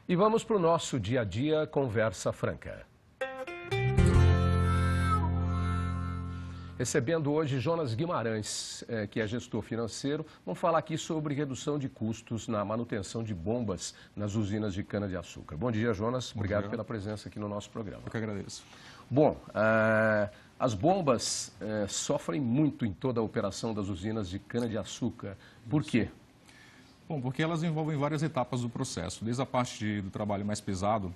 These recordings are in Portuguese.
E vamos para o nosso dia a dia Conversa Franca. Recebendo hoje Jonas Guimarães, que é gestor financeiro, vamos falar aqui sobre redução de custos na manutenção de bombas nas usinas de cana-de-açúcar. Bom dia, Jonas. Obrigado pela presença aqui no nosso programa. Eu que agradeço. Bom, as bombas sofrem muito em toda a operação das usinas de cana-de-açúcar. Por quê? Bom, porque elas envolvem várias etapas do processo, desde a parte do trabalho mais pesado,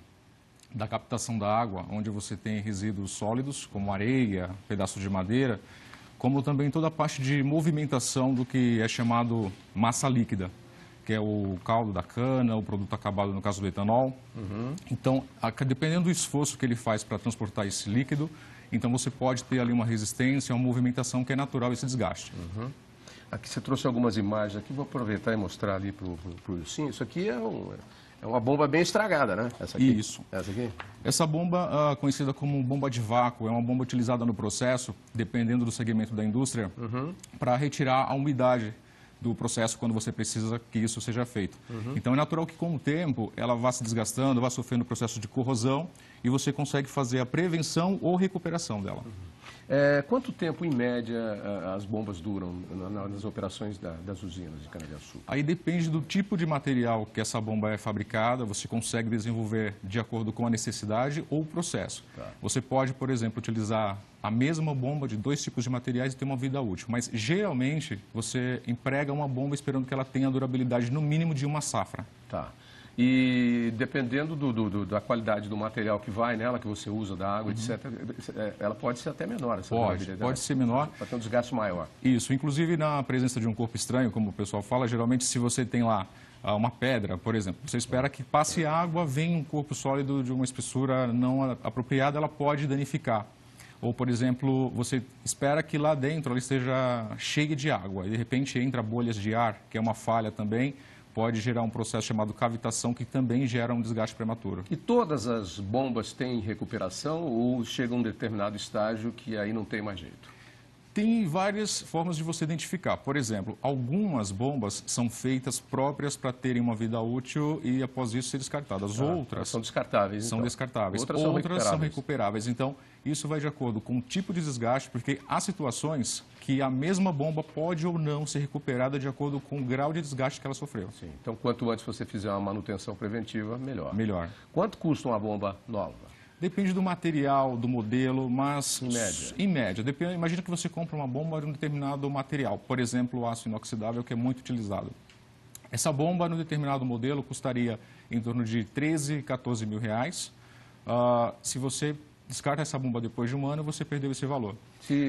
da captação da água, onde você tem resíduos sólidos, como areia, pedaço de madeira, como também toda a parte de movimentação do que é chamado massa líquida, que é o caldo da cana, o produto acabado, no caso do etanol. Então, dependendo do esforço que ele faz para transportar esse líquido, então você pode ter ali uma resistência, uma movimentação que é natural esse desgaste. Aqui você trouxe algumas imagens aqui, vou aproveitar e mostrar ali para o Ursinho. Isso aqui é uma bomba bem estragada, né? Essa aqui? Isso. Essa aqui? Essa bomba, conhecida como bomba de vácuo, é uma bomba utilizada no processo, dependendo do segmento da indústria, para retirar a umidade do processo quando você precisa que isso seja feito. Então é natural que com o tempo ela vá se desgastando, vá sofrendo processo de corrosão e você consegue fazer a prevenção ou recuperação dela. Quanto tempo, em média, as bombas duram nas operações das usinas de cana-de-açúcar? Aí depende do tipo de material que essa bomba é fabricada, você consegue desenvolver de acordo com a necessidade ou o processo. Você pode, por exemplo, utilizar a mesma bomba de dois tipos de materiais e ter uma vida útil, mas geralmente você emprega uma bomba esperando que ela tenha durabilidade no mínimo de uma safra. Tá. E dependendo da qualidade do material que vai nela, que você usa, da água, etc., ela pode ser até menor, essa durabilidade. Pode ser menor. Pode ter um desgaste maior. Isso, inclusive na presença de um corpo estranho, como o pessoal fala, geralmente se você tem lá uma pedra, por exemplo, você espera que passe água, vem um corpo sólido de uma espessura não apropriada, ela pode danificar. Ou, por exemplo, você espera que lá dentro ela esteja cheia de água e de repente entra bolhas de ar, que é uma falha também, pode gerar um processo chamado cavitação, que também gera um desgaste prematuro. E todas as bombas têm recuperação ou chega a um determinado estágio que aí não tem mais jeito? Tem várias formas de você identificar. Por exemplo, algumas bombas são feitas próprias para terem uma vida útil e após isso ser descartadas. Outras são descartáveis. São descartáveis. Outras são recuperáveis. Então, isso vai de acordo com o tipo de desgaste, porque há situações que a mesma bomba pode ou não ser recuperada de acordo com o grau de desgaste que ela sofreu. Sim. Então, quanto antes você fizer uma manutenção preventiva, melhor. Melhor. Quanto custa uma bomba nova? Depende do material, do modelo, mas... Em média? Em média. Imagina que você compra uma bomba de um determinado material, por exemplo, o aço inoxidável, que é muito utilizado. Essa bomba, no determinado modelo, custaria em torno de 13, 14 mil reais. Se você descarta essa bomba depois de um ano, você perdeu esse valor.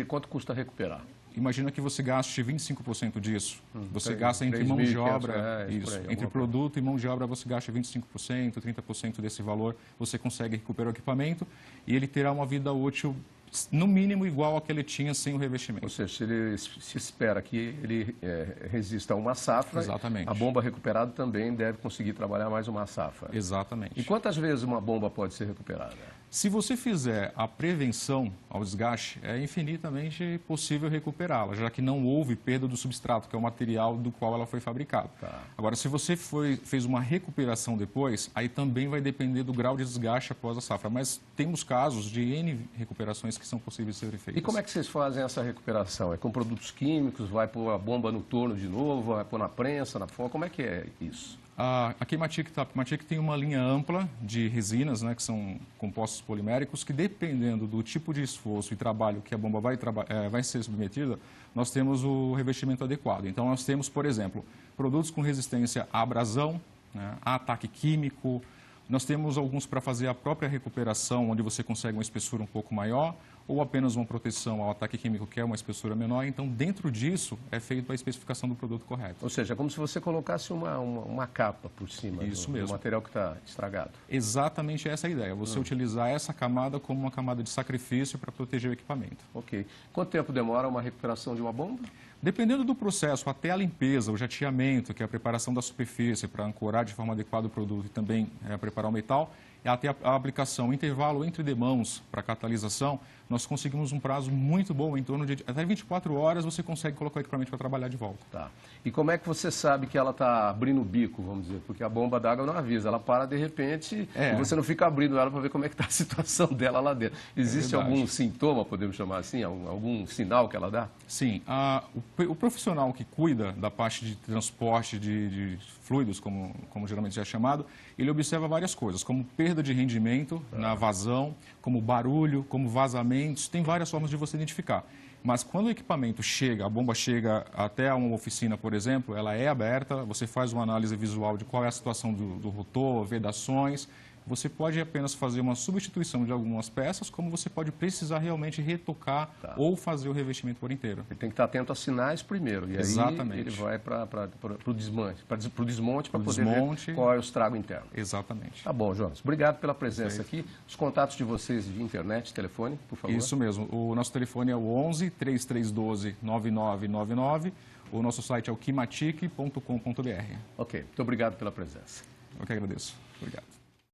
Quanto custa recuperar? Imagina que você gaste 25% disso. Você gasta entre 3.500 mão de obra, reais, entre produto e mão de obra, você gasta 25%, 30% desse valor, você consegue recuperar o equipamento e ele terá uma vida útil no mínimo igual a que ele tinha sem o revestimento. Ou seja, se espera que ele resista a uma safra, exatamente, a bomba recuperada também deve conseguir trabalhar mais uma safra. Exatamente. E quantas vezes uma bomba pode ser recuperada? Se você fizer a prevenção ao desgaste, é infinitamente possível recuperá-la, já que não houve perda do substrato, que é o material do qual ela foi fabricada. Agora, se você fez uma recuperação depois, aí também vai depender do grau de desgaste após a safra. Mas temos casos de N recuperações que são possíveis de serem feitas. E como é que vocês fazem essa recuperação? É com produtos químicos? Vai pôr a bomba no torno de novo? Vai pôr na prensa, na folha? Como é que é isso? A Queimatic tem uma linha ampla de resinas, né, que são compostos poliméricos, que dependendo do tipo de esforço e trabalho que a bomba vai ser submetida, nós temos o revestimento adequado. Então, nós temos, por exemplo, produtos com resistência à abrasão, né, a ataque químico. Nós temos alguns para fazer a própria recuperação, onde você consegue uma espessura um pouco maior, ou apenas uma proteção ao ataque químico, que é uma espessura menor. Então, dentro disso, é feita a especificação do produto correto. Ou seja, é como se você colocasse uma capa por cima do material que está estragado. Exatamente essa é a ideia, você utilizar essa camada como uma camada de sacrifício para proteger o equipamento. Ok. Quanto tempo demora uma recuperação de uma bomba? Dependendo do processo, até a limpeza, o jateamento, que é a preparação da superfície para ancorar de forma adequada o produto e também preparar o metal, e até a aplicação, o intervalo entre demãos para catalisação, nós conseguimos um prazo muito bom, em torno de até 24 horas você consegue colocar o equipamento para trabalhar de volta. Tá. E como é que você sabe que ela está abrindo o bico, vamos dizer? Porque a bomba d'água não avisa, ela para de repente e você não fica abrindo ela para ver como é que está a situação dela lá dentro. Existe algum sintoma, podemos chamar assim, algum sinal que ela dá? Sim, o profissional que cuida da parte de transporte de fluidos, como geralmente é chamado, ele observa várias coisas, como perda de rendimento na vazão, como barulho, como vazamentos, tem várias formas de você identificar. Mas quando o equipamento chega, a bomba chega até uma oficina, por exemplo, ela é aberta, você faz uma análise visual de qual é a situação do rotor, vedações. Você pode apenas fazer uma substituição de algumas peças, como você pode precisar realmente retocar ou fazer o revestimento por inteiro. Ele tem que estar atento aos sinais primeiro, e aí ele vai para o desmonte, para poder ver qual é o estrago interno. Exatamente. Tá bom, Jonas. Obrigado pela presença aqui. Os contatos de vocês de internet, telefone, por favor. Isso mesmo. O nosso telefone é o 11 3312 9999. O nosso site é o kimatic.com.br. Ok. Muito obrigado pela presença. Eu que agradeço. Obrigado.